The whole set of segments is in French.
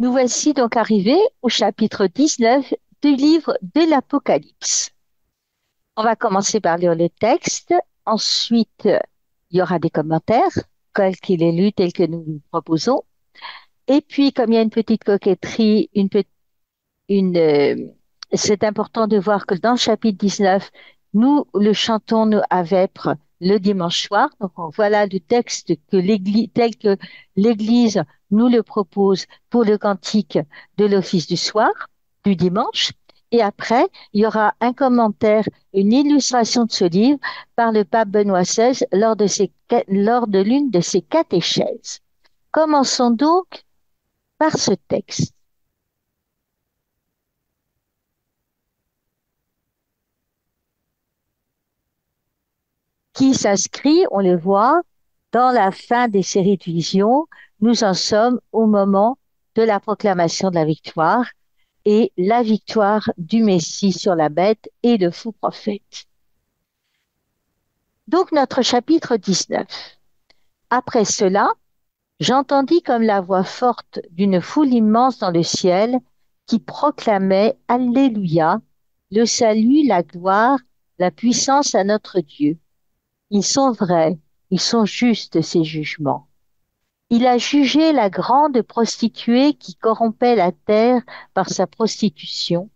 Nous voici donc arrivés au chapitre 19 du livre de l'Apocalypse. On va commencer par lire le texte. Ensuite, il y aura des commentaires, tel qu'il est lu, tel que nous vous proposons. Et puis, comme il y a une petite coquetterie, une, euh, c'est important de voir que dans le chapitre 19, nous le chantons nous, à vêpres le dimanche soir. Donc, voilà le texte que l'Église, tel que l'Église nous le propose pour le cantique de l'office du soir, du dimanche. Et après, il y aura un commentaire, une illustration de ce livre par le pape Benoît XVI lors de l'une de ses catéchèses. Commençons donc par ce texte, qui s'inscrit, on le voit, dans la fin des séries de visions. Nous en sommes au moment de la proclamation de la victoire et la victoire du Messie sur la bête et le faux prophète. Donc notre chapitre 19. Après cela, j'entendis comme la voix forte d'une foule immense dans le ciel qui proclamait Alléluia, le salut, la gloire, la puissance à notre Dieu. Ils sont vrais, ils sont justes ces jugements. Il a jugé la grande prostituée qui corrompait la terre par sa prostitution.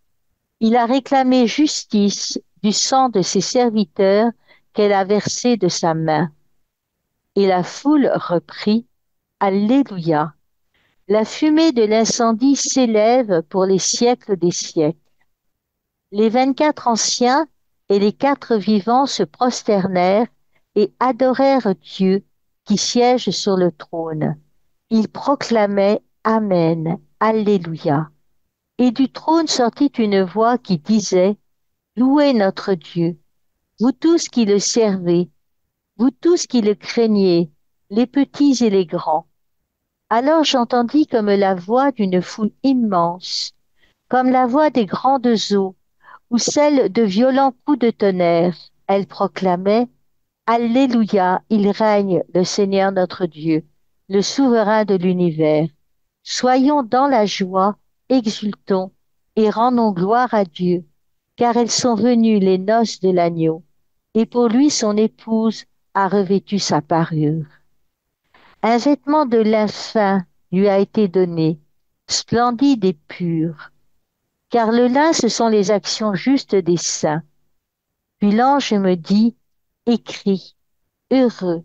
Il a réclamé justice du sang de ses serviteurs qu'elle a versé de sa main. Et la foule reprit, Alléluia. La fumée de l'incendie s'élève pour les siècles des siècles. Les 24 anciens et les 4 vivants se prosternèrent et adorèrent Dieu qui siège sur le trône. Ils proclamaient Amen, Alléluia. Et du trône sortit une voix qui disait, Louez notre Dieu, vous tous qui le servez, vous tous qui le craignez, les petits et les grands. Alors j'entendis comme la voix d'une foule immense, comme la voix des grandes eaux, ou celle de violents coups de tonnerre. Elle proclamait, Alléluia, il règne, le Seigneur notre Dieu, le souverain de l'univers. Soyons dans la joie, exultons et rendons gloire à Dieu, car elles sont venues les noces de l'agneau, et pour lui son épouse a revêtu sa parure. Un vêtement de lin fin lui a été donné, splendide et pur, car le lin ce sont les actions justes des saints. Puis l'ange me dit, écris, heureux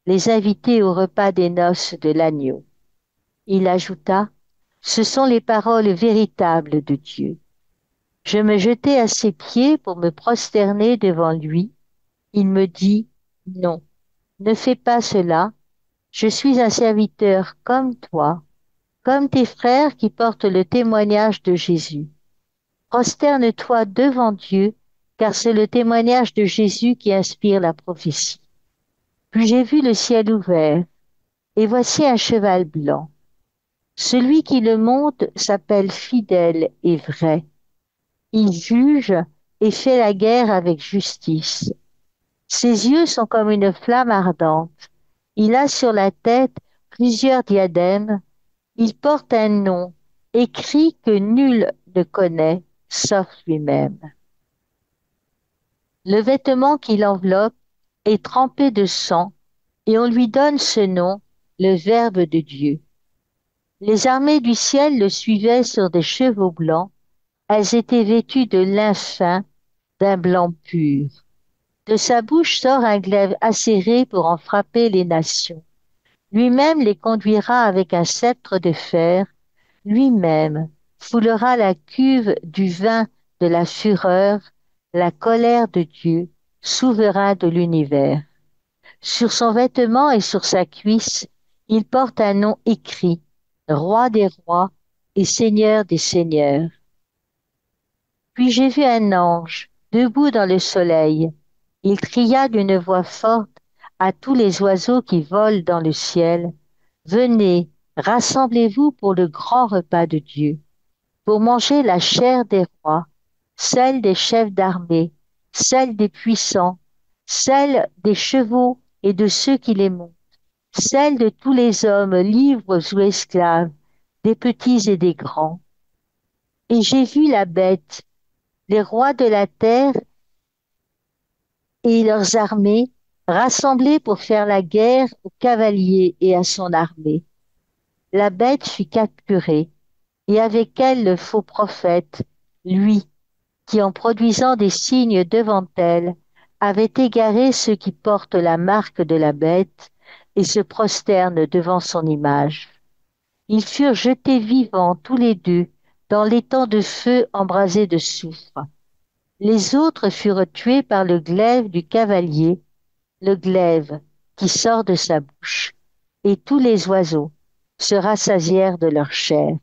les invités au repas des noces de l'agneau. Il ajouta, ce sont les paroles véritables de Dieu. Je me jetai à ses pieds pour me prosterner devant lui. Il me dit, non, ne fais pas cela. Je suis un serviteur comme toi, comme tes frères qui portent le témoignage de Jésus. Prosterne-toi devant Dieu, car c'est le témoignage de Jésus qui inspire la prophétie. Puis j'ai vu le ciel ouvert, et voici un cheval blanc. Celui qui le monte s'appelle fidèle et vrai. Il juge et fait la guerre avec justice. Ses yeux sont comme une flamme ardente. Il a sur la tête plusieurs diadèmes. Il porte un nom écrit que nul ne connaît, sauf lui-même. Le vêtement qui l'enveloppe est trempé de sang, et on lui donne ce nom, le Verbe de Dieu. Les armées du ciel le suivaient sur des chevaux blancs. Elles étaient vêtues de lin fin, d'un blanc pur. De sa bouche sort un glaive acéré pour en frapper les nations. Lui-même les conduira avec un sceptre de fer. Lui-même foulera la cuve du vin de la fureur, la colère de Dieu, souverain de l'univers. Sur son vêtement et sur sa cuisse, il porte un nom écrit, Roi des rois et Seigneur des seigneurs. Puis j'ai vu un ange, debout dans le soleil. Il cria d'une voix forte à tous les oiseaux qui volent dans le ciel, Venez, rassemblez-vous pour le grand repas de Dieu, pour manger la chair des rois, celle des chefs d'armée, celle des puissants, celle des chevaux et de ceux qui les montent, celle de tous les hommes libres ou esclaves, des petits et des grands. Et j'ai vu la bête, les rois de la terre et leurs armées rassemblés pour faire la guerre au cavalier et à son armée. La bête fut capturée, et avec elle le faux prophète, lui, qui en produisant des signes devant elle, avait égaré ceux qui portent la marque de la bête et se prosternent devant son image. Ils furent jetés vivants tous les deux dans l'étang de feu embrasé de soufre. Les autres furent tués par le glaive du cavalier, le glaive qui sort de sa bouche, et tous les oiseaux se rassasièrent de leur chair.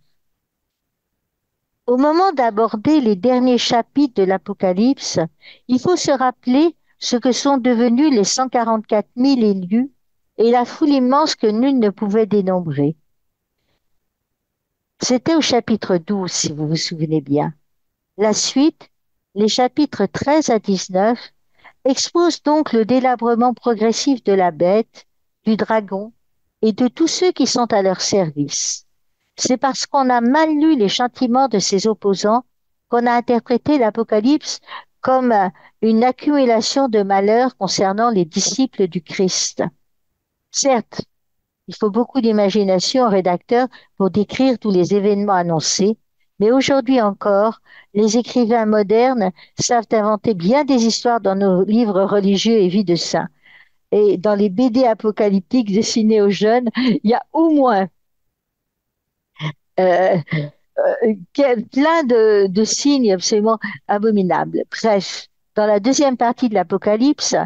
Au moment d'aborder les derniers chapitres de l'Apocalypse, il faut se rappeler ce que sont devenus les 144 000 élus et la foule immense que nul ne pouvait dénombrer. C'était au chapitre 12, si vous vous souvenez bien. La suite, les chapitres 13 à 19, exposent donc le délabrement progressif de la bête, du dragon et de tous ceux qui sont à leur service. C'est parce qu'on a mal lu les châtiments de ses opposants qu'on a interprété l'Apocalypse comme une accumulation de malheurs concernant les disciples du Christ. Certes, il faut beaucoup d'imagination au rédacteur pour décrire tous les événements annoncés, mais aujourd'hui encore, les écrivains modernes savent inventer bien des histoires dans nos livres religieux et vies de saints. Et dans les BD apocalyptiques dessinés aux jeunes, il y a au moins euh, plein de signes absolument abominables. Bref, dans la deuxième partie de l'Apocalypse,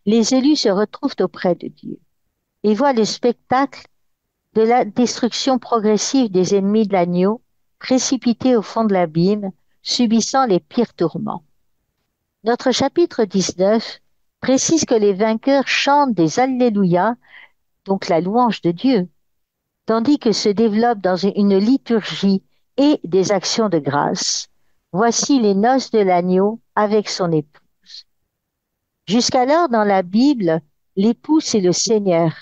les élus se retrouvent auprès de Dieu et voient le spectacle de la destruction progressive des ennemis de l'agneau, précipités au fond de l'abîme, subissant les pires tourments. Notre chapitre 19 précise que les vainqueurs chantent des Alléluia, donc la louange de Dieu, tandis que se développe dans une liturgie et des actions de grâce. Voici les noces de l'agneau avec son épouse. Jusqu'alors, dans la Bible, l'époux, c'est le Seigneur.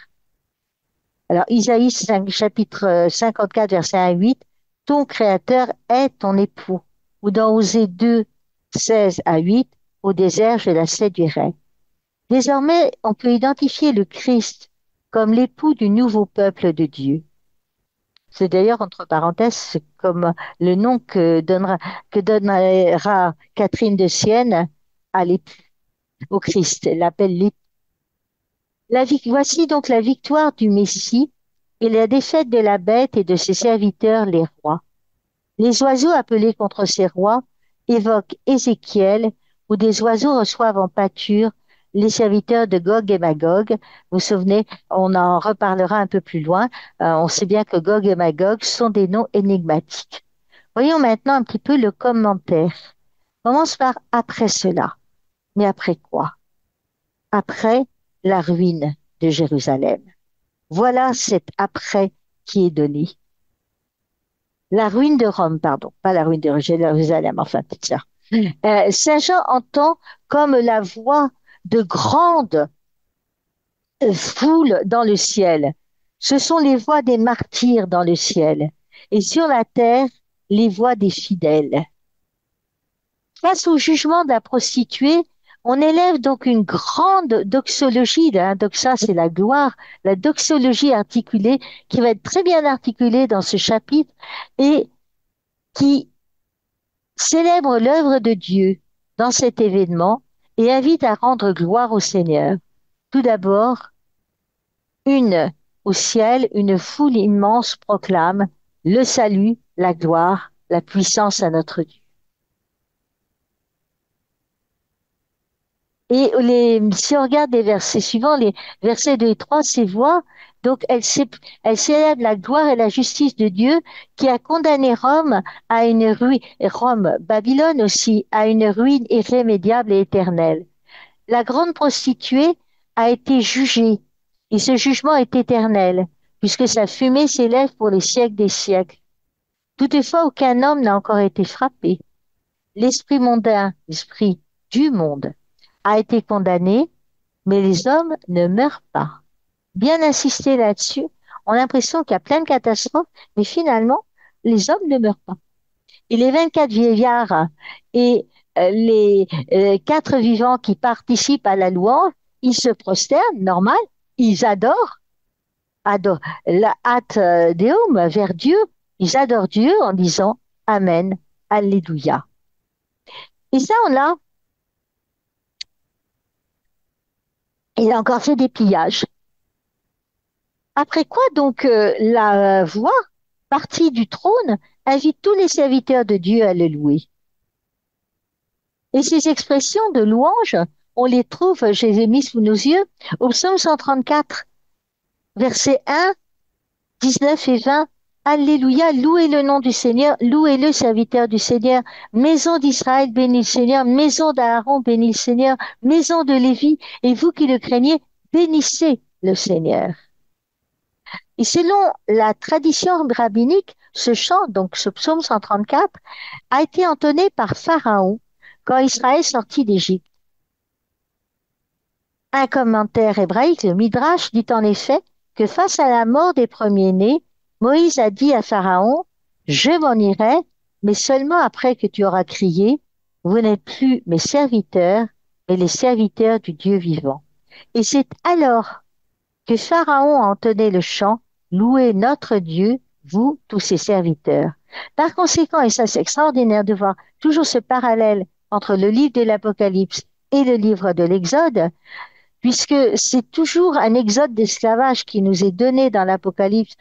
Alors, Isaïe 5, chapitre 54, verset 1 à 8, ton Créateur est ton époux. Ou dans Osée 2, 16 à 8, au désert, je la séduirai. Désormais, on peut identifier le Christ comme l'époux du nouveau peuple de Dieu. C'est d'ailleurs, entre parenthèses, comme le nom que donnera Catherine de Sienne à l'époux, au Christ. Elle l'appelle l'époux. Voici donc la victoire du Messie et la défaite de la bête et de ses serviteurs, les rois. Les oiseaux appelés contre ces rois évoquent Ézéchiel, où des oiseaux reçoivent en pâture les serviteurs de Gog et Magog. Vous vous souvenez, on en reparlera un peu plus loin. On sait bien que Gog et Magog sont des noms énigmatiques. Voyons maintenant un petit peu le commentaire. On commence par après cela. Mais après quoi? Après la ruine de Jérusalem. Voilà cet après qui est donné. La ruine de Rome, pardon, pas la ruine de Jérusalem, enfin, tout ça. Saint Jean entend comme la voix de grandes foules dans le ciel. Ce sont les voix des martyrs dans le ciel. Et sur la terre, les voix des fidèles. Face au jugement de la prostituée, on élève donc une grande doxologie. Hein, doxa, c'est la gloire, la doxologie articulée qui va être très bien articulée dans ce chapitre et qui célèbre l'œuvre de Dieu dans cet événement et invite à rendre gloire au Seigneur. Tout d'abord, au ciel, une foule immense proclame le salut, la gloire, la puissance à notre Dieu. Et si on regarde les versets suivants, les versets 2 et 3, ces voix, donc elles célèbrent la gloire et la justice de Dieu qui a condamné Rome à une ruine, Rome, Babylone aussi, à une ruine irrémédiable et éternelle. La grande prostituée a été jugée et ce jugement est éternel puisque sa fumée s'élève pour les siècles des siècles. Toutefois, aucun homme n'a encore été frappé. L'esprit mondain, l'esprit du monde, a été condamné, mais les hommes ne meurent pas. Bien insister là-dessus, on a l'impression qu'il y a plein de catastrophes, mais finalement, les hommes ne meurent pas. Et les 24 vieillards et les quatre vivants qui participent à la louange, ils se prosternent, normal, ils adorent la hâte Deum vers Dieu, ils adorent Dieu en disant Amen, Alléluia. Et ça, il a encore fait des pillages. Après quoi, donc, la voix, partie du trône, invite tous les serviteurs de Dieu à le louer. Et ces expressions de louange, on les trouve, je les ai mises sous nos yeux, au psaume 134, versets 1, 19 et 20. Alléluia, louez le nom du Seigneur, louez le serviteur du Seigneur, maison d'Israël, bénis le Seigneur, maison d'Aaron, bénis le Seigneur, maison de Lévi, et vous qui le craignez, bénissez le Seigneur. Et selon la tradition rabbinique, ce chant, donc ce psaume 134, a été entonné par Pharaon quand Israël sortit d'Égypte. Un commentaire hébraïque, le Midrash, dit en effet que face à la mort des premiers-nés, Moïse a dit à Pharaon, je m'en irai, mais seulement après que tu auras crié, vous n'êtes plus mes serviteurs, mais les serviteurs du Dieu vivant. Et c'est alors que Pharaon a entonné le chant, louez notre Dieu, vous, tous ses serviteurs. Par conséquent, et ça c'est extraordinaire de voir toujours ce parallèle entre le livre de l'Apocalypse et le livre de l'Exode, puisque c'est toujours un exode d'esclavage qui nous est donné dans l'Apocalypse,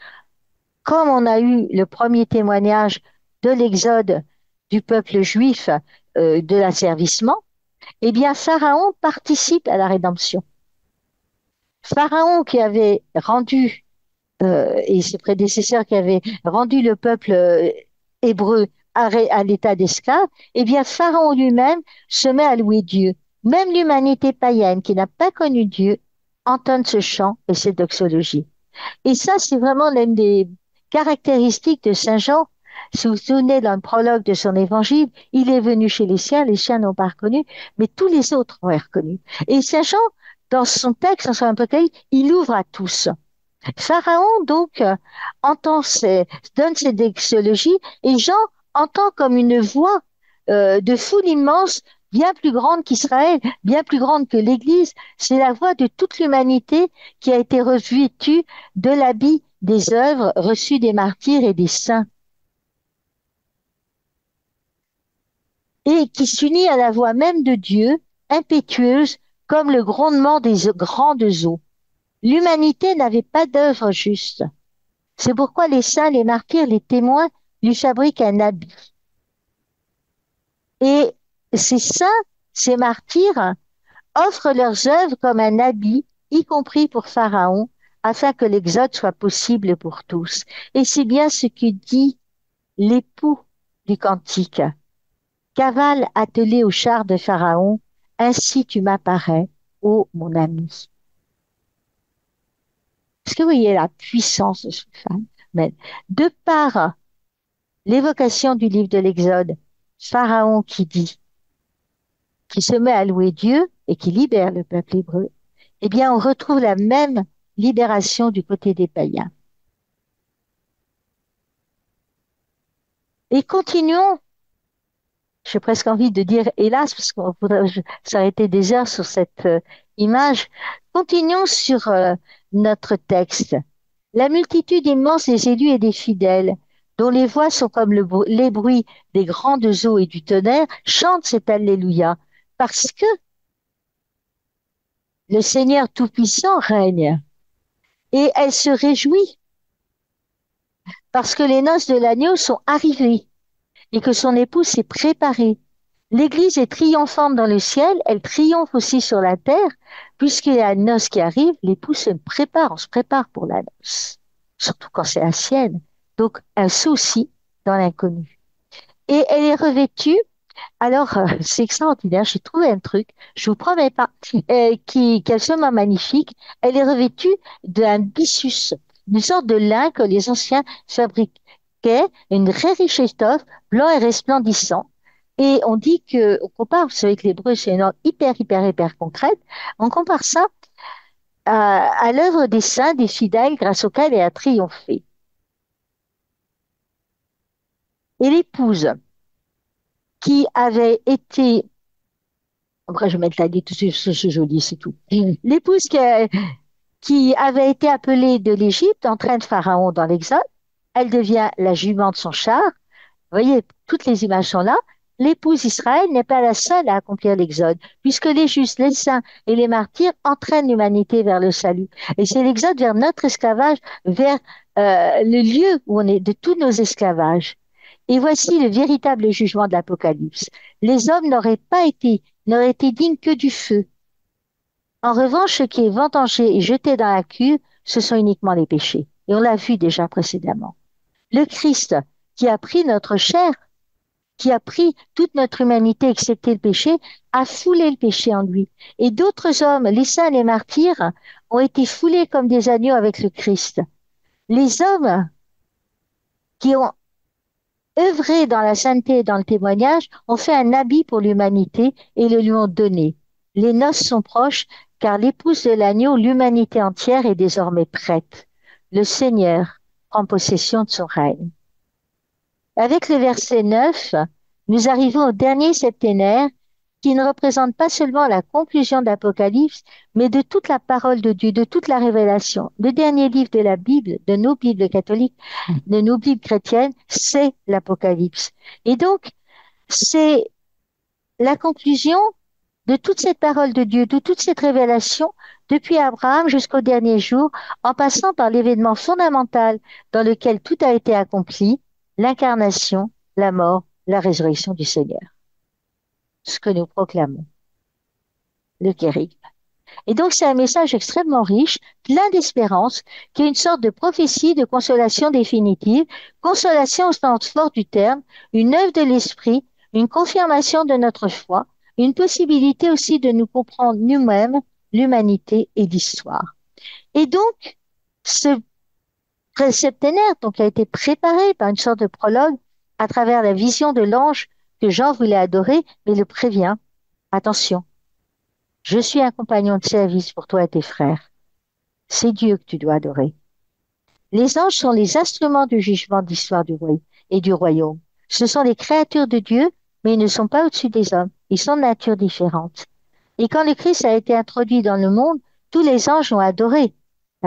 comme on a eu le premier témoignage de l'exode du peuple juif de l'asservissement, eh bien Pharaon participe à la rédemption. Pharaon qui avait rendu, et ses prédécesseurs qui avaient rendu le peuple hébreu à l'état d'esclave, eh bien Pharaon lui-même se met à louer Dieu. Même l'humanité païenne qui n'a pas connu Dieu entonne ce chant et cette doxologie. Et ça, c'est vraiment l'une des caractéristiques de Saint Jean. Si vous vous souvenez dans le prologue de son évangile, il est venu chez les siens n'ont pas reconnu, mais tous les autres ont reconnu. Et Saint Jean, dans son texte, dans son apocalypse, il ouvre à tous. Pharaon, donc, donne ses doxologies et Jean entend comme une voix de foule immense, bien plus grande qu'Israël, bien plus grande que l'Église. C'est la voix de toute l'humanité qui a été revêtue de l'habit des œuvres reçues des martyrs et des saints et qui s'unit à la voix même de Dieu, impétueuse comme le grondement des grandes eaux. L'humanité n'avait pas d'œuvre juste. C'est pourquoi les saints, les martyrs, les témoins lui fabriquent un habit. Et ces saints, ces martyrs, offrent leurs œuvres comme un habit, y compris pour Pharaon, afin que l'exode soit possible pour tous. Et c'est bien ce que dit l'époux du cantique. Cavale attelé au char de Pharaon, ainsi tu m'apparais, ô mon ami. Est-ce que vous voyez la puissance de cette femme? Mais de par l'évocation du livre de l'Exode, Pharaon qui se met à louer Dieu et qui libère le peuple hébreu, eh bien, on retrouve la même libération du côté des païens. Et continuons, j'ai presque envie de dire hélas, parce qu'on pourrait s'arrêter des heures sur cette image. Continuons sur notre texte. La multitude immense des élus et des fidèles, dont les voix sont comme les bruits des grandes eaux et du tonnerre, chantent cet Alléluia, parce que le Seigneur Tout-Puissant règne. Et elle se réjouit parce que les noces de l'agneau sont arrivées et que son époux s'est préparé. L'Église est triomphante dans le ciel, elle triomphe aussi sur la terre, puisqu'il y a une noce qui arrive, l'époux se prépare, on se prépare pour la noce, surtout quand c'est la sienne. Donc, un souci dans l'inconnu. Et elle est revêtue, alors c'est extraordinaire, j'ai trouvé un truc, je vous promets pas, qu'elle soit magnifique, elle est revêtue d'un byssus, une sorte de lin que les anciens fabriquaient, une très riche étoffe, blanc et resplendissant. Et on dit que, on compare, vous savez que l'hébreu c'est une langue hyper concrète, on compare ça à l'œuvre des saints, des fidèles, grâce auquel elle a triomphé. Et l'épouse qui avait été, après je vais mettre la dit tout c'est joli, c'est tout. L'épouse qui avait été appelée de l'Égypte, en train de Pharaon dans l'Exode, elle devient la jument de son char. Vous voyez, toutes les images sont là. L'épouse Israël n'est pas la seule à accomplir l'exode, puisque les justes, les saints et les martyrs entraînent l'humanité vers le salut. Et c'est l'exode vers notre esclavage, vers le lieu où on est de tous nos esclavages. Et voici le véritable jugement de l'Apocalypse. Les hommes n'auraient été dignes que du feu. En revanche, ce qui est vengé et jeté dans la cuve, ce sont uniquement les péchés. Et on l'a vu déjà précédemment. Le Christ, qui a pris notre chair, qui a pris toute notre humanité, excepté le péché, a foulé le péché en lui. Et d'autres hommes, les saints, les martyrs, ont été foulés comme des agneaux avec le Christ. Les hommes qui ont œuvré dans la sainteté et dans le témoignage ont fait un habit pour l'humanité et le lui ont donné. Les noces sont proches, car l'épouse de l'agneau, l'humanité entière, est désormais prête. Le Seigneur prend possession de son règne. Avec le verset 9, nous arrivons au dernier septénaire qui ne représente pas seulement la conclusion d'Apocalypse, mais de toute la parole de Dieu, de toute la révélation. Le dernier livre de la Bible, de nos Bibles catholiques, de nos Bibles chrétiennes, c'est l'Apocalypse. Et donc, c'est la conclusion de toute cette parole de Dieu, de toute cette révélation, depuis Abraham jusqu'au dernier jour, en passant par l'événement fondamental dans lequel tout a été accompli, l'incarnation, la mort, la résurrection du Seigneur. Ce que nous proclamons, le kérigme. Et donc, c'est un message extrêmement riche, plein d'espérance, qui est une sorte de prophétie de consolation définitive, consolation au sens fort du terme, une œuvre de l'esprit, une confirmation de notre foi, une possibilité aussi de nous comprendre nous-mêmes, l'humanité et l'histoire. Et donc, ce septénaire donc, a été préparé par une sorte de prologue à travers la vision de l'ange que Jean voulait adorer, mais le prévient. Attention, je suis un compagnon de service pour toi et tes frères. C'est Dieu que tu dois adorer. Les anges sont les instruments du jugement de l'histoire du roi et du royaume. Ce sont les créatures de Dieu, mais ils ne sont pas au-dessus des hommes. Ils sont de nature différente. Et quand le Christ a été introduit dans le monde, tous les anges l'ont adoré.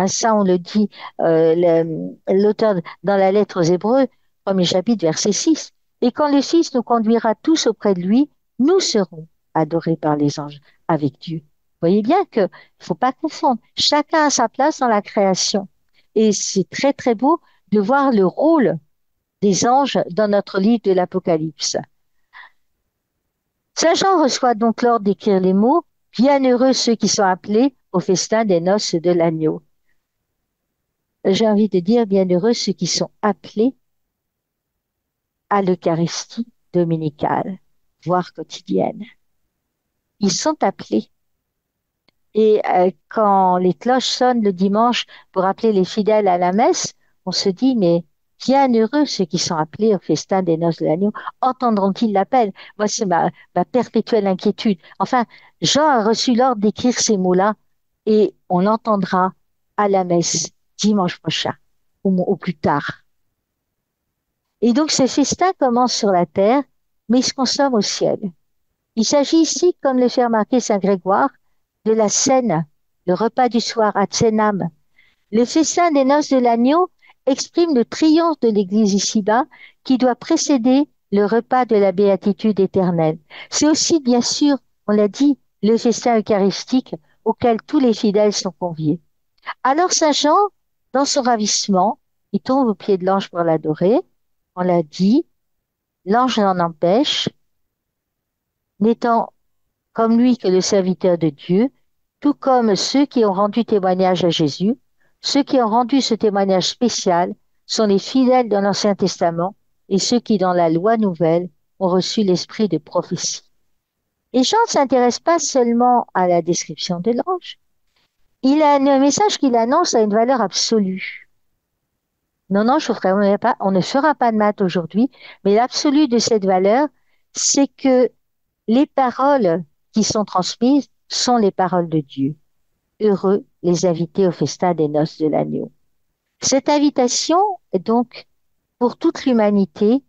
Ça, on le dit, l'auteur dans la lettre aux Hébreux, premier chapitre, verset 6. Et quand le Fils nous conduira tous auprès de lui, nous serons adorés par les anges avec Dieu. Vous voyez bien que il faut pas confondre. Chacun a sa place dans la création. Et c'est très, très beau de voir le rôle des anges dans notre livre de l'Apocalypse. Saint Jean reçoit donc l'ordre d'écrire les mots « Bienheureux ceux qui sont appelés au festin des noces de l'agneau ». J'ai envie de dire bienheureux ceux qui sont appelés à l'Eucharistie dominicale, voire quotidienne. Ils sont appelés. Et quand les cloches sonnent le dimanche pour appeler les fidèles à la messe, on se dit, mais bienheureux ceux qui sont appelés au festin des noces de l'agneau, entendront-ils l'appel? Moi, c'est ma perpétuelle inquiétude. Enfin, Jean a reçu l'ordre d'écrire ces mots-là et on l'entendra à la messe dimanche prochain, au plus tard. Et donc, ces festins commencent sur la terre, mais ils se consomment au ciel. Il s'agit ici, comme le fait remarquer Saint Grégoire, de la scène, le repas du soir, Atzenam. Le festin des noces de l'agneau exprime le triomphe de l'Église ici-bas qui doit précéder le repas de la béatitude éternelle. C'est aussi, bien sûr, on l'a dit, le festin eucharistique auquel tous les fidèles sont conviés. Alors Saint Jean, dans son ravissement, il tombe aux pieds de l'ange pour l'adorer. On l'a dit, l'ange l'en empêche, n'étant comme lui que le serviteur de Dieu, tout comme ceux qui ont rendu témoignage à Jésus. Ceux qui ont rendu ce témoignage spécial sont les fidèles de l'Ancien Testament et ceux qui, dans la loi nouvelle, ont reçu l'esprit de prophétie. Et Jean ne s'intéresse pas seulement à la description de l'ange. Il a un message qu'il annonce à une valeur absolue. Non, non, on ne fera pas de maths aujourd'hui, mais l'absolu de cette valeur, c'est que les paroles qui sont transmises sont les paroles de Dieu. Heureux les invités au festin des noces de l'agneau. Cette invitation est donc pour toute l'humanité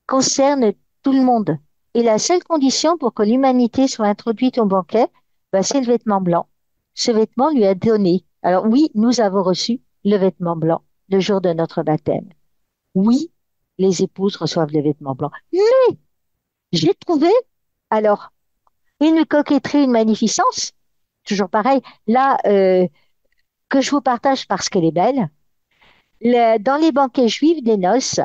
concerne tout le monde. Et la seule condition pour que l'humanité soit introduite au banquet, ben, c'est le vêtement blanc. Ce vêtement lui est donné. Alors oui, nous avons reçu le vêtement blanc le jour de notre baptême. Oui, les épouses reçoivent le vêtement blanc. Mais j'ai trouvé, alors, une coquetterie, une magnificence, toujours pareil, là, que je vous partage parce qu'elle est belle. Dans les banquets juifs des noces,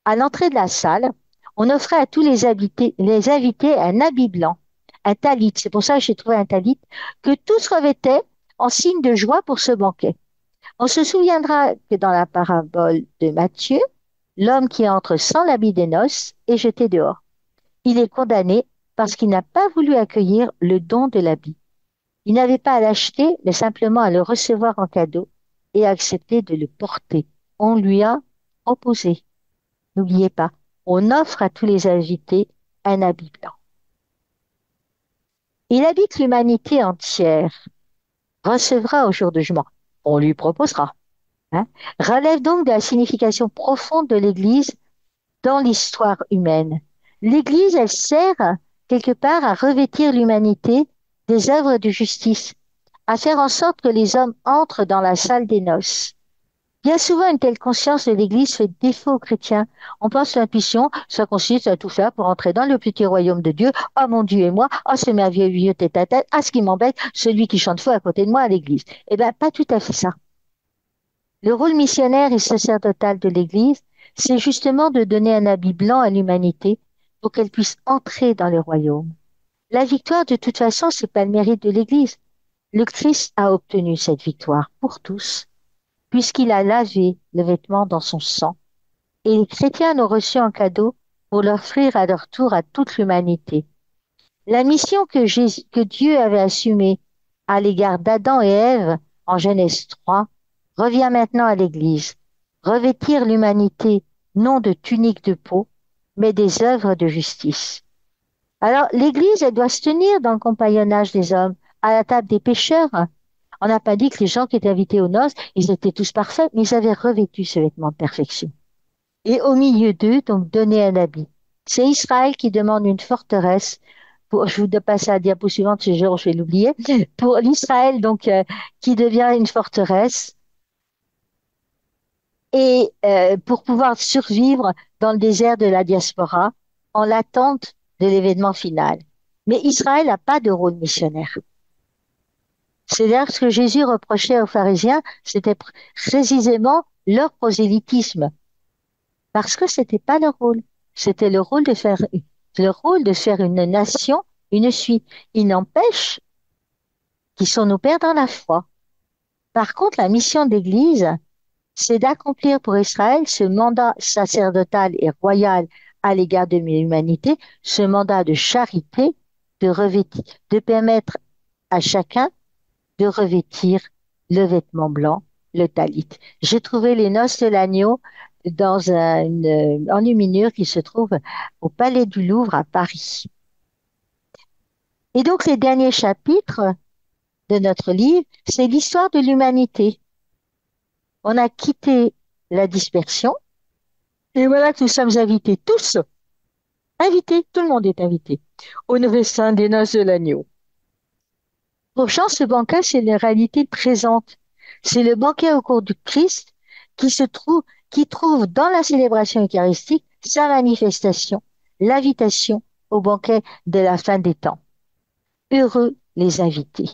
à l'entrée de la salle, on offrait à tous les invités un habit blanc, un talit. C'est pour ça que j'ai trouvé un talit que tous revêtaient en signe de joie pour ce banquet. On se souviendra que dans la parabole de Matthieu, l'homme qui entre sans l'habit des noces est jeté dehors. Il est condamné parce qu'il n'a pas voulu accueillir le don de l'habit. Il n'avait pas à l'acheter, mais simplement à le recevoir en cadeau et à accepter de le porter. On lui a proposé. N'oubliez pas, on offre à tous les invités un habit blanc. Il habite l'humanité entière, recevra au jour de jugement. On lui proposera. Hein, relève donc de la signification profonde de l'Église dans l'histoire humaine. L'Église, elle sert quelque part à revêtir l'humanité des œuvres de justice, à faire en sorte que les hommes entrent dans la salle des noces. Bien souvent, une telle conscience de l'Église fait défaut aux chrétiens. On pense que l'intuition, ça consiste à tout faire pour entrer dans le petit royaume de Dieu. Oh mon Dieu et moi, oh c'est merveilleux tête à tête. Ah, ce qui m'embête, celui qui chante faux à côté de moi à l'Église. Eh bien, pas tout à fait ça. Le rôle missionnaire et sacerdotal de l'Église, c'est justement de donner un habit blanc à l'humanité pour qu'elle puisse entrer dans le royaume. La victoire, de toute façon, c'est pas le mérite de l'Église. Le Christ a obtenu cette victoire pour tous, puisqu'il a lavé le vêtement dans son sang. Et les chrétiens l'ont reçu en cadeau pour l'offrir à leur tour à toute l'humanité. La mission que Dieu avait assumée à l'égard d'Adam et Ève en Genèse 3 revient maintenant à l'Église. Revêtir l'humanité non de tuniques de peau, mais des œuvres de justice. Alors, l'Église, elle doit se tenir dans le compagnonnage des hommes, à la table des pécheurs. On n'a pas dit que les gens qui étaient invités aux noces, ils étaient tous parfaits, mais ils avaient revêtu ce vêtement de perfection. Et au milieu d'eux, donc, donner un habit. C'est Israël qui demande une forteresse. Je vous passe à la diapo suivante, je vais l'oublier. Pour l'Israël, donc, qui devient une forteresse et pour pouvoir survivre dans le désert de la diaspora en l'attente de l'événement final. Mais Israël n'a pas de rôle missionnaire. C'est d'ailleurs ce que Jésus reprochait aux pharisiens, c'était précisément leur prosélytisme, parce que c'était pas leur rôle. C'était le rôle de faire une nation une suite. Il n'empêche qu'ils sont nos pères dans la foi. Par contre, la mission d'Église, c'est d'accomplir pour Israël ce mandat sacerdotal et royal à l'égard de l'humanité, ce mandat de charité, de revêtir, de permettre à chacun de revêtir le vêtement blanc, le talit. J'ai trouvé les noces de l'agneau dans une enluminure qui se trouve au Palais du Louvre à Paris. Et donc, les derniers chapitres de notre livre, c'est l'histoire de l'humanité. On a quitté la dispersion et voilà que nous sommes invités tous, invités, tout le monde est invité, au nouveau sein des noces de l'agneau. Pour Jean, ce banquet, c'est la réalité présente. C'est le banquet au cours du Christ qui trouve dans la célébration eucharistique sa manifestation, l'invitation au banquet de la fin des temps. Heureux les invités.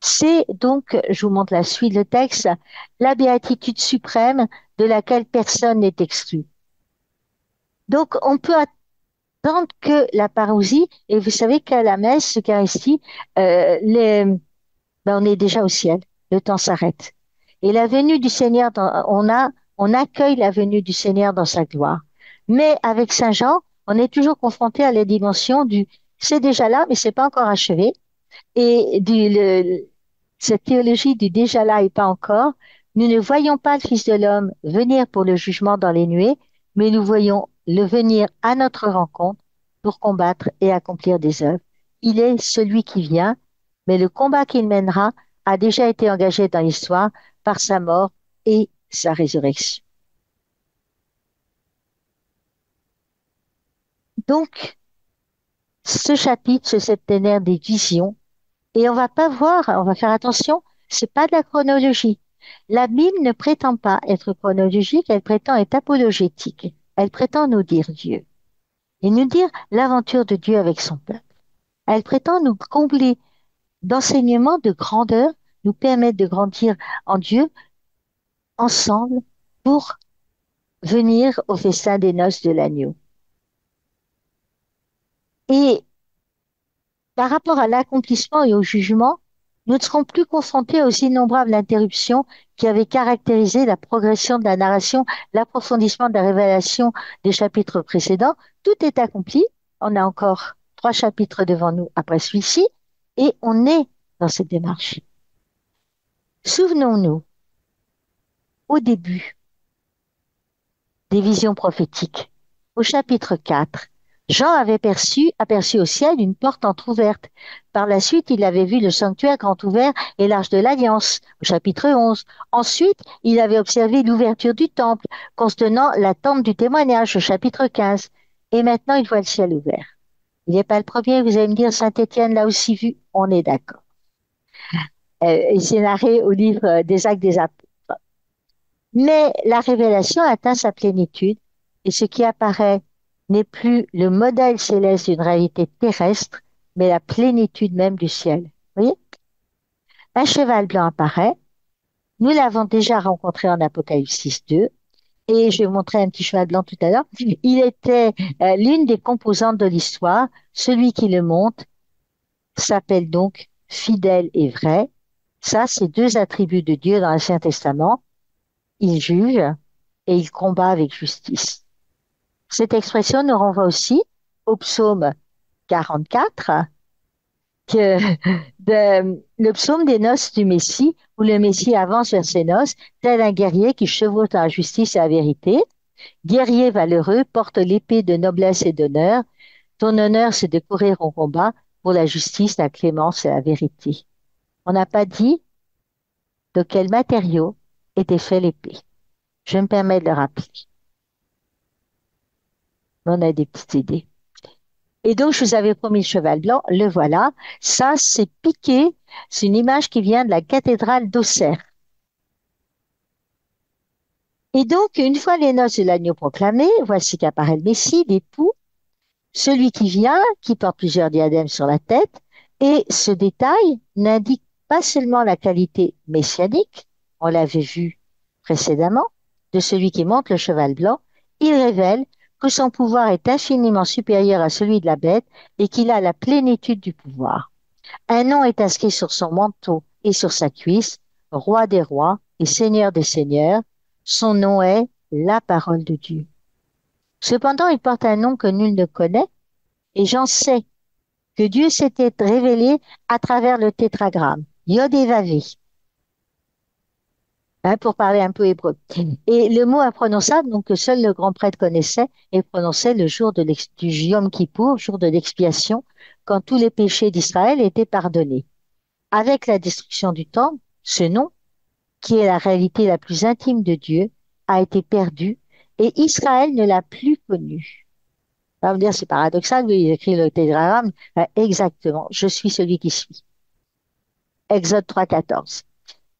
C'est donc, je vous montre la suite, le texte, la béatitude suprême de laquelle personne n'est exclu. Donc, on peut attendre que la parousie, et vous savez qu'à la messe, Eucharistie, on est déjà au ciel, le temps s'arrête. Et la venue du Seigneur, on accueille la venue du Seigneur dans sa gloire. Mais avec Saint Jean, on est toujours confronté à la dimension du c'est déjà là, mais c'est pas encore achevé. Et cette théologie du déjà là et pas encore, nous ne voyons pas le Fils de l'homme venir pour le jugement dans les nuées, mais nous voyons le venir à notre rencontre pour combattre et accomplir des œuvres. Il est celui qui vient, mais le combat qu'il mènera a déjà été engagé dans l'histoire par sa mort et sa résurrection. Donc, ce chapitre, ce septénaire des visions, et on va pas voir, on va faire attention, c'est pas de la chronologie. La Bible ne prétend pas être chronologique, elle prétend être apologétique. Elle prétend nous dire Dieu et nous dire l'aventure de Dieu avec son peuple. Elle prétend nous combler d'enseignements de grandeur, nous permettre de grandir en Dieu ensemble pour venir au festin des noces de l'agneau. Et par rapport à l'accomplissement et au jugement, nous ne serons plus confrontés aux innombrables interruptions qui avaient caractérisé la progression de la narration, l'approfondissement de la révélation des chapitres précédents. Tout est accompli. On a encore 3 chapitres devant nous après celui-ci et on est dans cette démarche. Souvenons-nous, au début des visions prophétiques, au chapitre 4, Jean avait aperçu au ciel une porte entr'ouverte. Par la suite, il avait vu le sanctuaire grand ouvert et l'arche de l'Alliance, au chapitre 11. Ensuite, il avait observé l'ouverture du temple, contenant la tente du témoignage, au chapitre 15. Et maintenant, il voit le ciel ouvert. Il n'est pas le premier, vous allez me dire, Saint-Étienne l'a aussi vu, on est d'accord. Et c'est narré au livre des Actes des Apôtres. Mais la révélation atteint sa plénitude et ce qui apparaît n'est plus le modèle céleste d'une réalité terrestre, mais la plénitude même du ciel. Vous voyez? Un cheval blanc apparaît. Nous l'avons déjà rencontré en Apocalypse 6:2 et je vais vous montrer un petit cheval blanc tout à l'heure. Il était l'une des composantes de l'histoire. Celui qui le monte s'appelle donc fidèle et vrai. Ça, c'est 2 attributs de Dieu dans l'Ancien Testament. Il juge et il combat avec justice. Cette expression nous renvoie aussi au psaume 44, le psaume des noces du Messie, où le Messie avance vers ses noces, tel un guerrier qui chevauche dans la justice et la vérité. Guerrier valeureux, porte l'épée de noblesse et d'honneur. Ton honneur, c'est de courir au combat pour la justice, la clémence et la vérité. On n'a pas dit de quel matériau était fait l'épée. Je me permets de le rappeler. On a des petites idées. Et donc, je vous avais promis le cheval blanc, le voilà. Ça, c'est piqué. C'est une image qui vient de la cathédrale d'Auxerre. Et donc, une fois les noces de l'agneau proclamées, voici qu'apparaît le Messie, l'époux, celui qui vient, qui porte plusieurs diadèmes sur la tête. Et ce détail n'indique pas seulement la qualité messianique, on l'avait vu précédemment, de celui qui monte le cheval blanc, il révèle que son pouvoir est infiniment supérieur à celui de la bête et qu'il a la plénitude du pouvoir. Un nom est inscrit sur son manteau et sur sa cuisse, roi des rois et seigneur des seigneurs. Son nom est la parole de Dieu. Cependant, il porte un nom que nul ne connaît et j'en sais que Dieu s'était révélé à travers le tétragramme, Yod et Vavé, pour parler un peu hébreu. Et le mot imprononçable, donc que seul le grand prêtre connaissait, et prononçait le jour du Yom Kippour, jour de l'expiation, quand tous les péchés d'Israël étaient pardonnés. Avec la destruction du temple, ce nom, qui est la réalité la plus intime de Dieu, a été perdu et Israël ne l'a plus connu. On va me dire, c'est paradoxal, oui, il écrit le tétragramme. Exactement, je suis celui qui suis. Exode 3:14.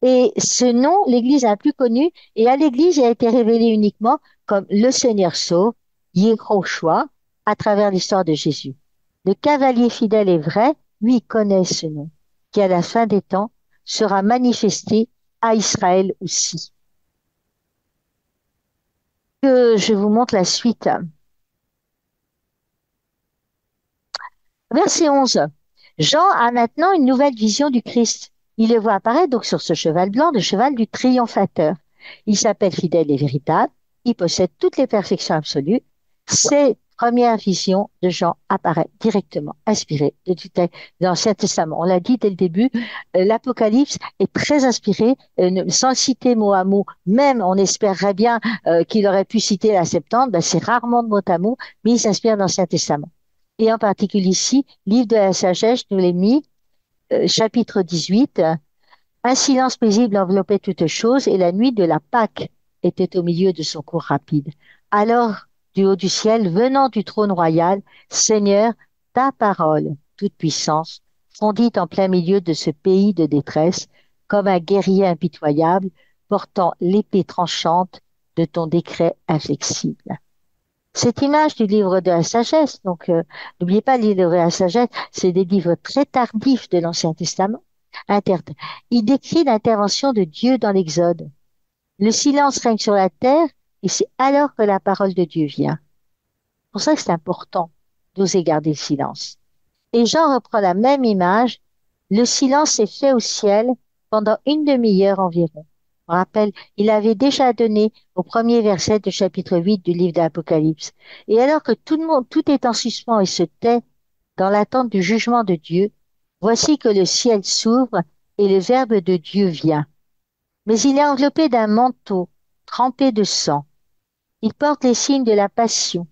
Et ce nom, l'Église n'a plus connu, et à l'Église, il a été révélé uniquement comme le Seigneur sauve, Yehoshua, à travers l'histoire de Jésus. Le cavalier fidèle et vrai, lui, connaît ce nom, qui à la fin des temps sera manifesté à Israël aussi. Que je vous montre la suite. Verset 11. Jean a maintenant une nouvelle vision du Christ. Il le voit apparaître donc sur ce cheval blanc, le cheval du triomphateur. Il s'appelle fidèle et véritable. Il possède toutes les perfections absolues. Ces premières visions de Jean apparaissent directement inspirées de l'Ancien Testament. On l'a dit dès le début, l'Apocalypse est très inspiré, sans citer mot à mot. Même on espérerait bien qu'il aurait pu citer la Septante, ben, c'est rarement de mot à mot, mais il s'inspire de l'Ancien Testament. Et en particulier ici, livre de la sagesse, nous l'ai mis, chapitre 18. Un silence paisible enveloppait toutes choses et la nuit de la Pâque était au milieu de son cours rapide. Alors du haut du ciel, venant du trône royal, Seigneur, ta parole, toute puissance, fondit en plein milieu de ce pays de détresse, comme un guerrier impitoyable, portant l'épée tranchante de ton décret inflexible. Cette image du livre de la sagesse, donc n'oubliez pas le livre de la sagesse, c'est des livres très tardifs de l'Ancien Testament. Inter- Il décrit l'intervention de Dieu dans l'Exode. Le silence règne sur la terre et c'est alors que la parole de Dieu vient. C'est pour ça que c'est important d'oser garder le silence. Et Jean reprend la même image. Le silence s'est fait au ciel pendant une demi-heure environ. On rappelle, il avait déjà donné au premier verset du chapitre 8 du livre de l'Apocalypse. Et alors que tout le monde, tout est en suspens et se tait dans l'attente du jugement de Dieu, voici que le ciel s'ouvre et le Verbe de Dieu vient. Mais il est enveloppé d'un manteau trempé de sang. Il porte les signes de la passion.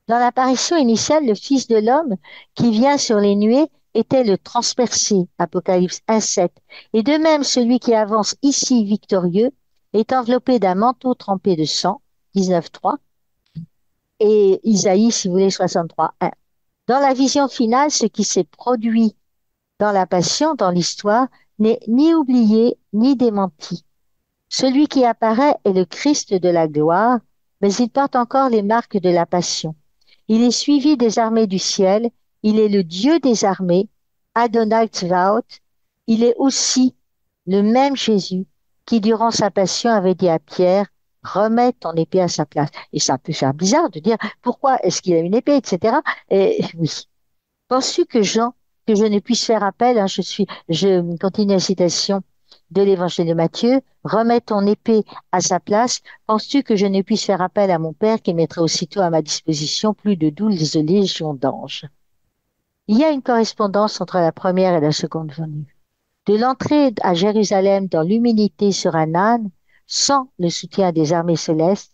Dans l'apparition initiale, le Fils de l'homme qui vient sur les nuées était le transpercé, Apocalypse 1,7. Et de même, celui qui avance ici victorieux est enveloppé d'un manteau trempé de sang, 19,3, et Isaïe, si vous voulez, 63,1. Dans la vision finale, ce qui s'est produit dans la passion, dans l'histoire, n'est ni oublié ni démenti. Celui qui apparaît est le Christ de la gloire, mais il porte encore les marques de la passion. Il est suivi des armées du ciel, il est le Dieu des armées, Adonai Tzvaot. Il est aussi le même Jésus qui, durant sa passion, avait dit à Pierre, remets ton épée à sa place. Et ça peut faire bizarre de dire, pourquoi est-ce qu'il a une épée, etc. Et oui. Penses-tu que Jean, que je ne puisse faire appel, hein, je continue la citation de l'évangile de Matthieu, remets ton épée à sa place. Penses-tu que je ne puisse faire appel à mon Père qui mettrait aussitôt à ma disposition plus de 12 légions d'anges? Il y a une correspondance entre la première et la seconde venue. De l'entrée à Jérusalem dans l'humilité sur un âne, sans le soutien des armées célestes,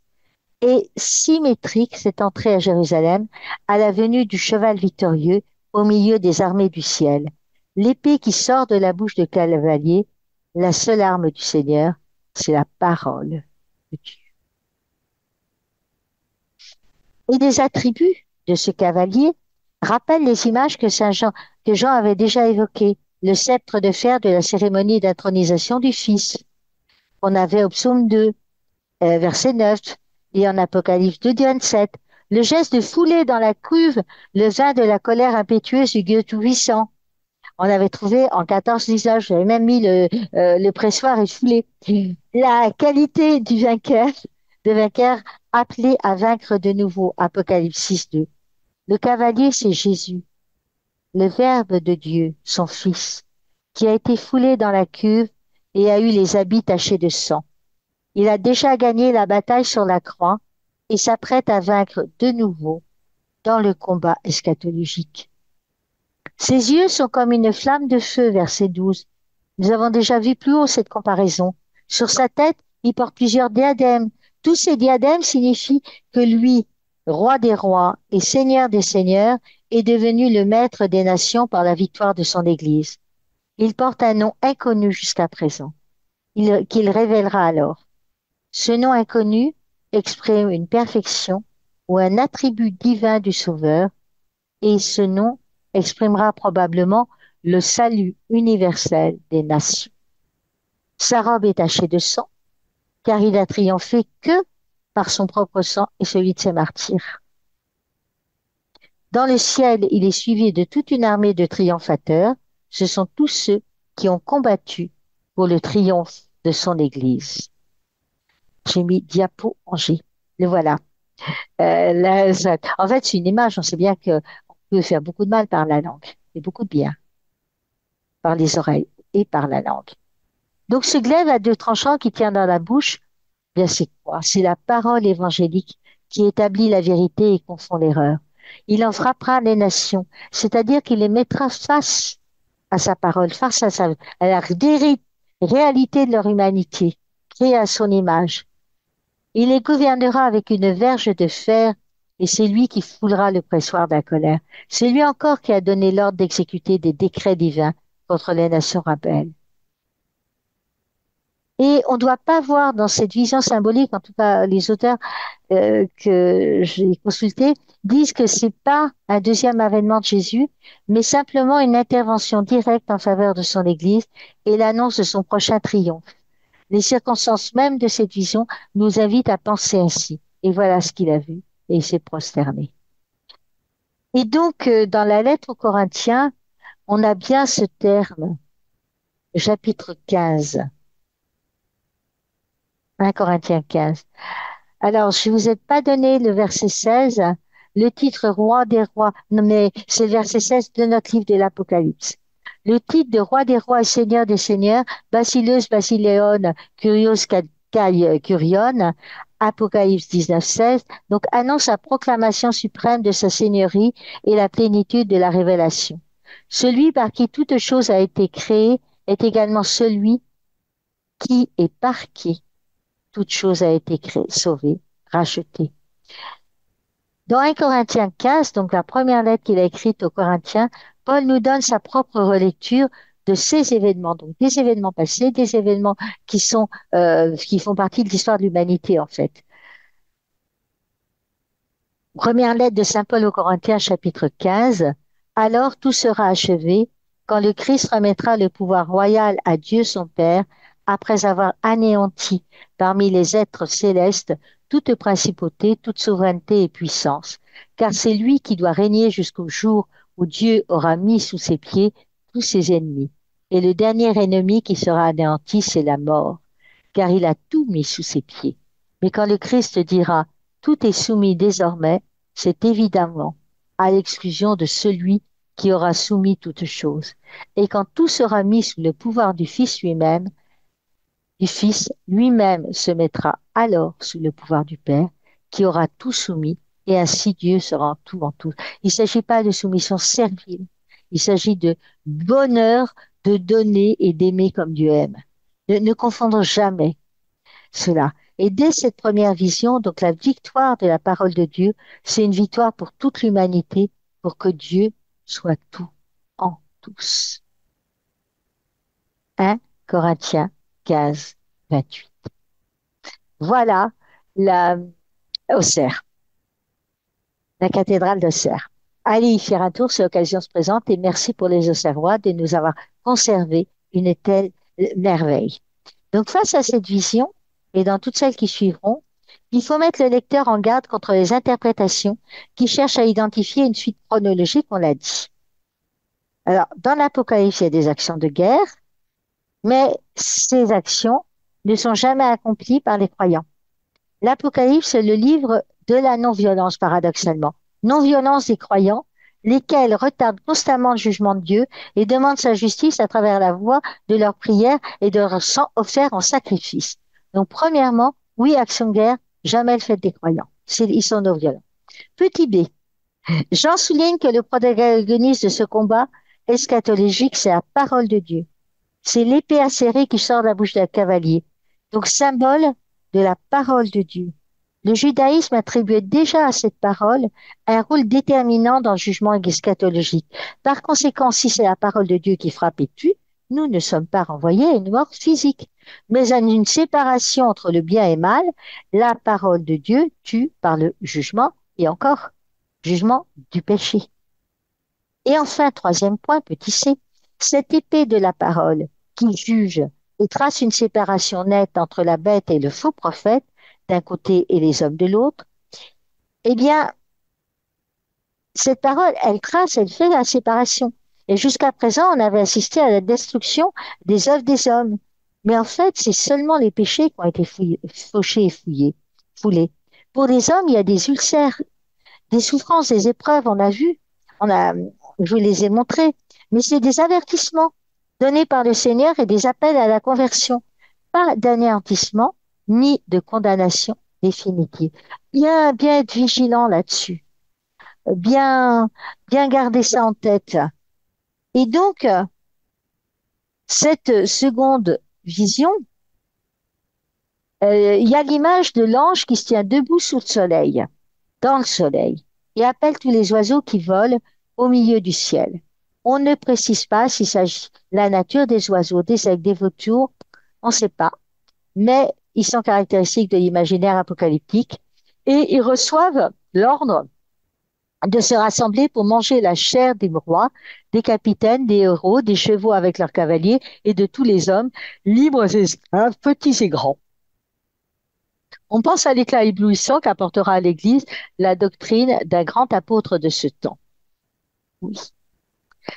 est symétrique cette entrée à Jérusalem à la venue du cheval victorieux au milieu des armées du ciel. L'épée qui sort de la bouche de cavalier, la seule arme du Seigneur, c'est la parole de Dieu. Et des attributs de ce cavalier rappellent les images que que Jean avait déjà évoquées. Le sceptre de fer de la cérémonie d'intronisation du Fils, qu'on avait au psaume 2, verset 9, et en Apocalypse 2, 27. Le geste de fouler dans la cuve le vin de la colère impétueuse du Dieu Tout-Puissant. On avait trouvé en 14-19, j'avais même mis le pressoir et foulé. La qualité du vainqueur, de vainqueur appelé à vaincre de nouveau, Apocalypse 6, 2. Le cavalier, c'est Jésus, le Verbe de Dieu, son Fils, qui a été foulé dans la cuve et a eu les habits tachés de sang. Il a déjà gagné la bataille sur la croix et s'apprête à vaincre de nouveau dans le combat eschatologique. Ses yeux sont comme une flamme de feu, verset 12. Nous avons déjà vu plus haut cette comparaison. Sur sa tête, il porte plusieurs diadèmes. Tous ces diadèmes signifient que lui, roi des rois et seigneur des seigneurs, est devenu le maître des nations par la victoire de son Église. Il porte un nom inconnu jusqu'à présent, qu'il révélera alors. Ce nom inconnu exprime une perfection ou un attribut divin du Sauveur, et ce nom exprimera probablement le salut universel des nations. Sa robe est tachée de sang, car il a triomphé que par son propre sang et celui de ses martyrs. Dans le ciel, il est suivi de toute une armée de triomphateurs. Ce sont tous ceux qui ont combattu pour le triomphe de son Église. J'ai mis diapo en G. Le voilà. En fait, c'est une image. On sait bien qu'on peut faire beaucoup de mal par la langue et beaucoup de bien par les oreilles et par la langue. Donc, ce glaive à deux tranchants qui tient dans la bouche, bien c'est quoi? C'est la parole évangélique qui établit la vérité et confond l'erreur. Il en frappera les nations, c'est-à-dire qu'il les mettra face à sa parole, face à la réalité de leur humanité, créée à son image. Il les gouvernera avec une verge de fer et c'est lui qui foulera le pressoir de la colère. C'est lui encore qui a donné l'ordre d'exécuter des décrets divins contre les nations rebelles. Et on ne doit pas voir dans cette vision symbolique, en tout cas les auteurs que j'ai consultés disent que c'est pas un deuxième avènement de Jésus, mais simplement une intervention directe en faveur de son Église et l'annonce de son prochain triomphe. Les circonstances mêmes de cette vision nous invitent à penser ainsi. Et voilà ce qu'il a vu, et il s'est prosterné. Et donc, dans la lettre aux Corinthiens, on a bien ce terme, chapitre 15, 1 Corinthiens 15. Alors, je ne vous ai pas donné le verset 16, le titre Roi des rois, non mais c'est le verset 16 de notre livre de l'Apocalypse. Le titre de Roi des rois et Seigneur des seigneurs, Basileus Basileon, Curios Kai Curion, Apocalypse 19, 16, donc annonce la proclamation suprême de sa seigneurie et la plénitude de la révélation. Celui par qui toute chose a été créée est également celui qui et par qui toute chose a été créée, sauvée, rachetée. Dans 1 Corinthiens 15, donc la première lettre qu'il a écrite aux Corinthiens, Paul nous donne sa propre relecture de ces événements, donc des événements passés, des événements qui font partie de l'histoire de l'humanité en fait. Première lettre de Saint Paul aux Corinthiens, chapitre 15. Alors tout sera achevé quand le Christ remettra le pouvoir royal à Dieu son Père, après avoir anéanti parmi les êtres célestes toute principauté, toute souveraineté et puissance. Car c'est lui qui doit régner jusqu'au jour où Dieu aura mis sous ses pieds tous ses ennemis. Et le dernier ennemi qui sera anéanti, c'est la mort, car il a tout mis sous ses pieds. Mais quand le Christ dira tout est soumis désormais, c'est évidemment à l'exclusion de celui qui aura soumis toutes choses. Et quand tout sera mis sous le pouvoir du Fils lui-même se mettra alors sous le pouvoir du Père, qui aura tout soumis, et ainsi Dieu sera en tout en tout. Il ne s'agit pas de soumission servile, il s'agit de bonheur de donner et d'aimer comme Dieu aime. Ne confondons jamais cela. Et dès cette première vision, donc la victoire de la parole de Dieu, c'est une victoire pour toute l'humanité, pour que Dieu soit tout en tous. 1 Corinthiens 15, 28. Voilà la, Auxerre, la cathédrale d'Auxerre. Allez y faire un tour si l'occasion se présente et merci pour les Auxerrois de nous avoir conservé une telle merveille. Donc, face à cette vision, et dans toutes celles qui suivront, il faut mettre le lecteur en garde contre les interprétations qui cherchent à identifier une suite chronologique, on l'a dit. Alors, dans l'Apocalypse, il y a des actions de guerre, mais ces actions ne sont jamais accomplies par les croyants. L'Apocalypse est le livre de la non-violence, paradoxalement. Non-violence des croyants, lesquels retardent constamment le jugement de Dieu et demandent sa justice à travers la voie de leurs prières et de leur sang offert en sacrifice. Donc, premièrement, oui, action de guerre, jamais le fait des croyants. Ils sont non-violents. Petit b, Jean souligne que le protagoniste de ce combat eschatologique, c'est la parole de Dieu. C'est l'épée acérée qui sort de la bouche d'un cavalier. Donc, symbole de la parole de Dieu. Le judaïsme attribuait déjà à cette parole un rôle déterminant dans le jugement eschatologique. Par conséquent, si c'est la parole de Dieu qui frappe et tue, nous ne sommes pas renvoyés à une mort physique, mais à une séparation entre le bien et le mal. La parole de Dieu tue par le jugement et encore, jugement du péché. Et enfin, troisième point, petit c, cette épée de la parole qui juge et trace une séparation nette entre la bête et le faux prophète d'un côté et les hommes de l'autre, eh bien, cette parole, elle trace, elle fait la séparation. Et jusqu'à présent, on avait assisté à la destruction des œuvres des hommes. Mais en fait, c'est seulement les péchés qui ont été fauchés et foulés. Pour les hommes, il y a des ulcères, des souffrances, des épreuves, on a vu, on a, je vous les ai montrés, mais c'est des avertissements donnés par le Seigneur et des appels à la conversion, pas d'anéantissement ni de condamnation définitive. Bien être vigilant là-dessus, bien, bien garder ça en tête. Et donc, cette seconde vision, il y a l'image de l'ange qui se tient debout sous le soleil, dans le soleil, et appelle tous les oiseaux qui volent au milieu du ciel. On ne précise pas s'il s'agit de la nature des oiseaux, des aigles, des vautours, on ne sait pas. mais ils sont caractéristiques de l'imaginaire apocalyptique et ils reçoivent l'ordre de se rassembler pour manger la chair des rois, des capitaines, des héros, des chevaux avec leurs cavaliers et de tous les hommes, libres et esclaves, petits et grands. On pense à l'éclat éblouissant qu'apportera à l'Église la doctrine d'un grand apôtre de ce temps. Oui.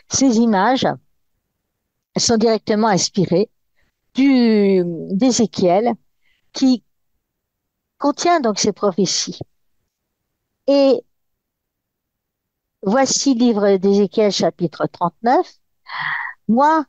Ces images sont directement inspirées d'Ézéchiel qui contient donc ces prophéties. Et voici livre d'Ézéchiel chapitre 39. Moi,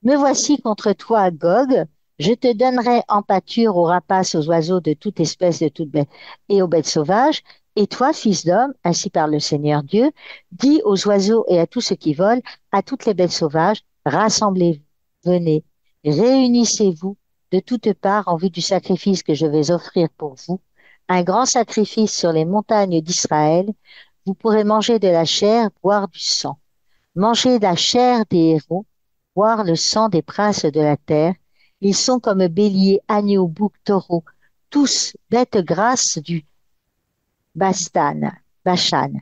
me voici contre toi, Gog. Je te donnerai en pâture aux rapaces, aux oiseaux de toute espèce, de toute bête et aux bêtes sauvages. Et toi, fils d'homme, ainsi parle le Seigneur Dieu, dis aux oiseaux et à tous ceux qui volent, à toutes les bêtes sauvages, rassemblez-vous, venez, réunissez-vous de toutes parts en vue du sacrifice que je vais offrir pour vous, un grand sacrifice sur les montagnes d'Israël. Vous pourrez manger de la chair, boire du sang. Manger la chair des héros, boire le sang des princes de la terre. Ils sont comme béliers, agneaux, boucs, taureaux, tous bêtes grasses du Bastan, Bashan.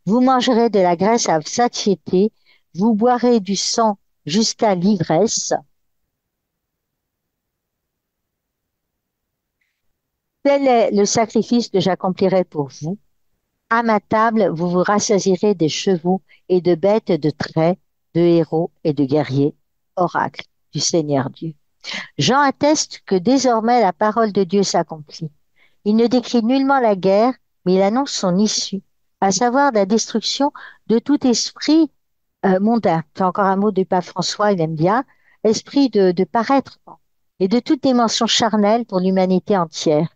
Vous mangerez de la graisse à satiété, vous boirez du sang jusqu'à l'ivresse. Tel est le sacrifice que j'accomplirai pour vous. À ma table, vous vous rassasierez des chevaux et de bêtes de trait, de héros et de guerriers. Oracle du Seigneur Dieu. Jean atteste que désormais la parole de Dieu s'accomplit. Il ne décrit nullement la guerre, mais il annonce son issue, à savoir la destruction de tout esprit mondain. C'est encore un mot du pape François, il aime bien, esprit de paraître et de toute dimension charnelle pour l'humanité entière.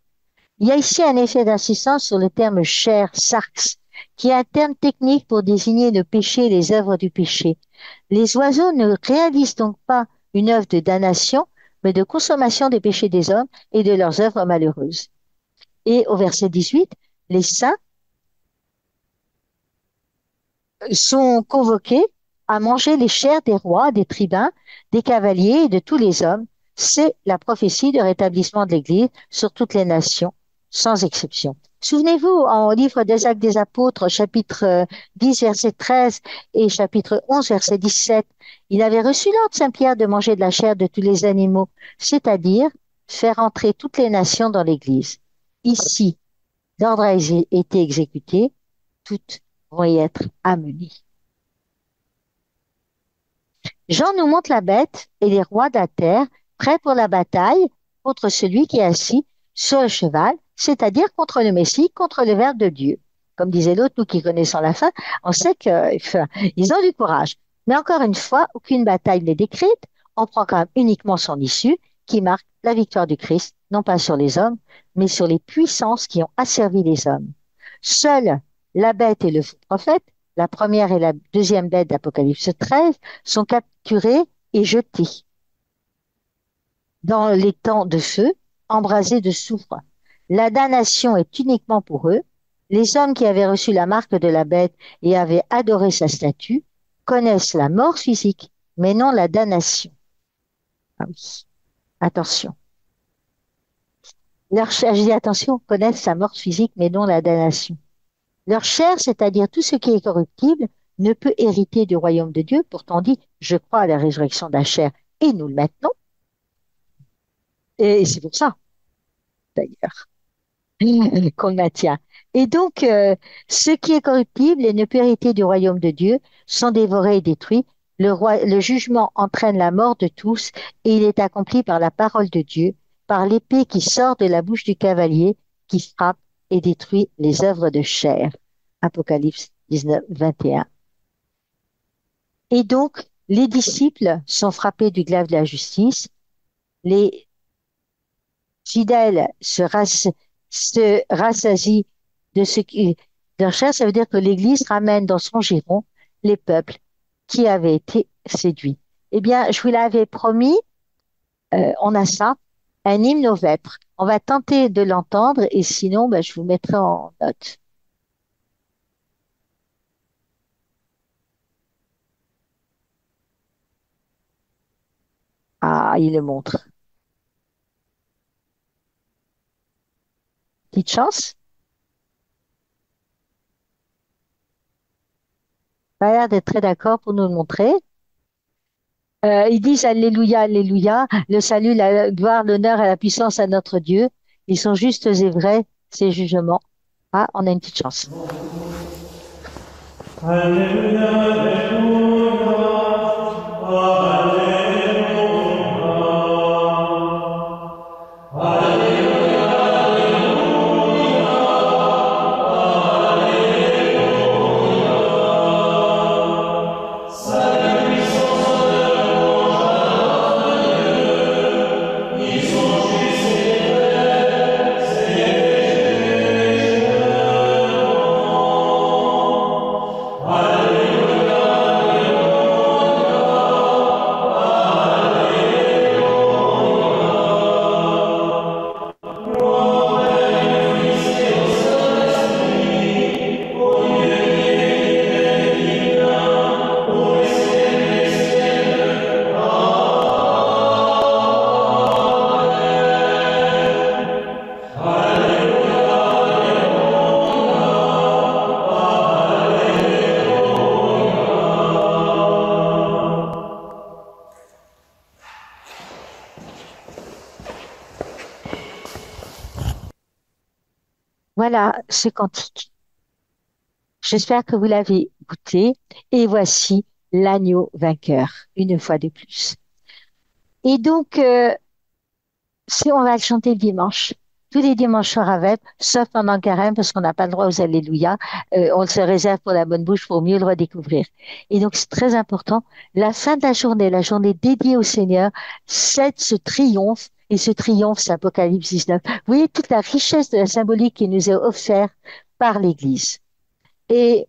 Il y a ici un effet d'insistance sur le terme chair, sarx, qui est un terme technique pour désigner le péché et les œuvres du péché. Les oiseaux ne réalisent donc pas une œuvre de damnation, mais de consommation des péchés des hommes et de leurs œuvres malheureuses. Et au verset 18, les saints sont convoqués à manger les chairs des rois, des tribuns, des cavaliers et de tous les hommes. C'est la prophétie de rétablissement de l'Église sur toutes les nations, sans exception. Souvenez-vous, en livre des Actes des Apôtres, chapitre 10, verset 13 et chapitre 11, verset 17, il avait reçu l'ordre Saint-Pierre de manger de la chair de tous les animaux, c'est-à-dire faire entrer toutes les nations dans l'Église. Ici, l'ordre a été exécuté, toutes vont y être amenées. Jean nous montre la bête et les rois de la terre prêts pour la bataille contre celui qui est assis sur le cheval, c'est-à-dire contre le Messie, contre le Verbe de Dieu. Comme disait l'autre, nous qui connaissons la fin, on sait qu'ils ont du courage. Mais encore une fois, aucune bataille n'est décrite. On prend quand même uniquement son issue qui marque la victoire du Christ, non pas sur les hommes, mais sur les puissances qui ont asservi les hommes. Seule la bête et le faux prophète, la première et la deuxième bête d'Apocalypse 13, sont capturés et jetés dans les temps de feu, embrasés de soufre. La damnation est uniquement pour eux. Les hommes qui avaient reçu la marque de la bête et avaient adoré sa statue connaissent la mort physique, mais non la damnation. Ah oui, attention. Je dis attention, connaissent sa mort physique, mais non la damnation. Leur chair, c'est-à-dire tout ce qui est corruptible, ne peut hériter du royaume de Dieu. Pourtant dit, je crois à la résurrection de la chair et nous le maintenons. Et c'est pour ça, d'ailleurs, qu'on le maintient. Et donc, ce qui est corruptible et ne peut hériter du royaume de Dieu sont dévorés et détruits. Le jugement entraîne la mort de tous et il est accompli par la parole de Dieu, par l'épée qui sort de la bouche du cavalier qui frappe et détruit les œuvres de chair. Apocalypse 19, 21. Et donc, les disciples sont frappés du glaive de la justice. Les fidèles se rassasient de ce qui leur chair. Ça veut dire que l'Église ramène dans son giron les peuples qui avaient été séduits. Eh bien, je vous l'avais promis, on a ça, un hymne aux vêpres. On va tenter de l'entendre et sinon, ben, je vous mettrai en note. Ah, il le montre. petite chance? Pas l'air d'être très d'accord pour nous le montrer. Ils disent Alléluia, Alléluia, le salut, la gloire, l'honneur et la puissance à notre Dieu. Ils sont justes et vrais, ces jugements. Ah, on a une petite chance. Voilà ce cantique. J'espère que vous l'avez goûté. Et voici l'agneau vainqueur, une fois de plus. Et donc, si on va le chanter le dimanche, tous les dimanches soirs avec, sauf pendant carême, parce qu'on n'a pas le droit aux Alléluia, on se réserve pour la bonne bouche pour mieux le redécouvrir. Et donc, c'est très important. La fin de la journée dédiée au Seigneur, c'est ce triomphe. Et ce triomphe, c'est Apocalypse 19. Vous voyez toute la richesse de la symbolique qui nous est offerte par l'Église. Et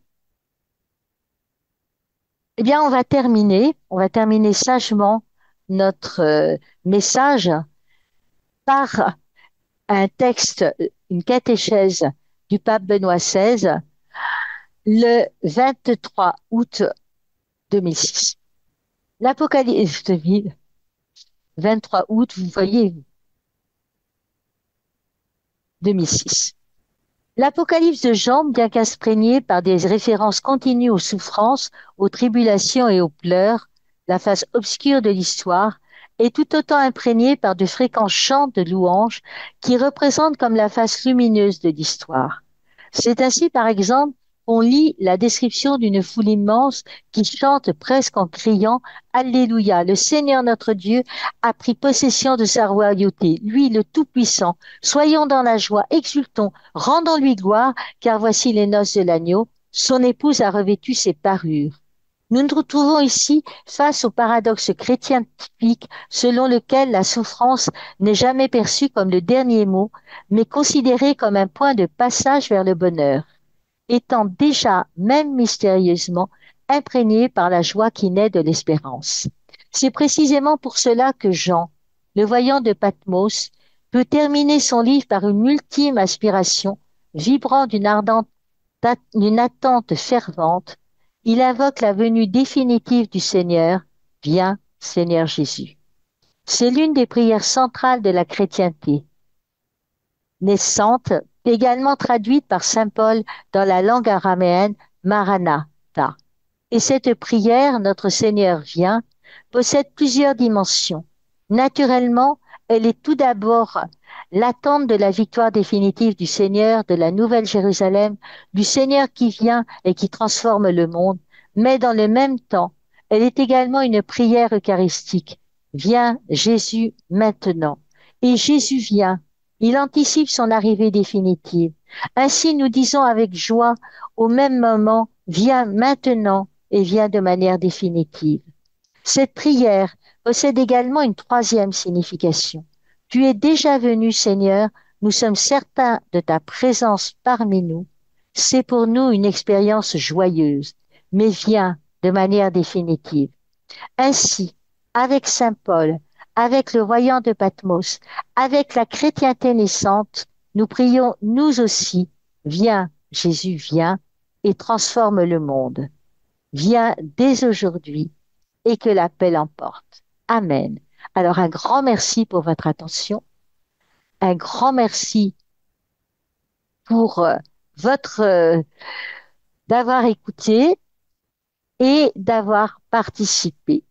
eh bien, on va terminer sagement notre message par un texte, une catéchèse du pape Benoît XVI, le 23 août 2006. L'Apocalypse 23 août, vous voyez, 2006. L'Apocalypse de Jean, bien qu'imprégné par des références continues aux souffrances, aux tribulations et aux pleurs, la face obscure de l'histoire, est tout autant imprégné par de fréquents chants de louanges qui représentent comme la face lumineuse de l'histoire. C'est ainsi, par exemple, qu'on lit la description d'une foule immense qui chante presque en criant Alléluia, le Seigneur notre Dieu a pris possession de sa royauté, lui le Tout-Puissant. Soyons dans la joie, exultons, rendons-lui gloire, car voici les noces de l'agneau, son épouse a revêtu ses parures. Nous nous retrouvons ici face au paradoxe chrétien typique selon lequel la souffrance n'est jamais perçue comme le dernier mot, mais considérée comme un point de passage vers le bonheur, étant déjà, même mystérieusement, imprégnée par la joie qui naît de l'espérance. C'est précisément pour cela que Jean, le voyant de Patmos, peut terminer son livre par une ultime aspiration, vibrant d'une attente fervente. Il invoque la venue définitive du Seigneur. Viens, Seigneur Jésus. C'est l'une des prières centrales de la chrétienté, naissante, également traduite par saint Paul dans la langue araméenne Maranatha. Et cette prière, Notre Seigneur vient, possède plusieurs dimensions. Naturellement, elle est tout d'abord l'attente de la victoire définitive du Seigneur, de la Nouvelle Jérusalem, du Seigneur qui vient et qui transforme le monde, mais dans le même temps, elle est également une prière eucharistique. Viens, Jésus, maintenant. Et Jésus vient. Il anticipe son arrivée définitive. Ainsi, nous disons avec joie, au même moment, viens maintenant et viens de manière définitive. Cette prière possède également une troisième signification. Tu es déjà venu, Seigneur, nous sommes certains de ta présence parmi nous. C'est pour nous une expérience joyeuse, mais viens de manière définitive. Ainsi, avec saint Paul, avec le voyant de Patmos, avec la chrétienté naissante, nous prions nous aussi, viens, Jésus, viens et transforme le monde. Viens dès aujourd'hui et que la paix l'emporte. Amen. Alors un grand merci pour votre attention, un grand merci pour votre d'avoir écouté et d'avoir participé.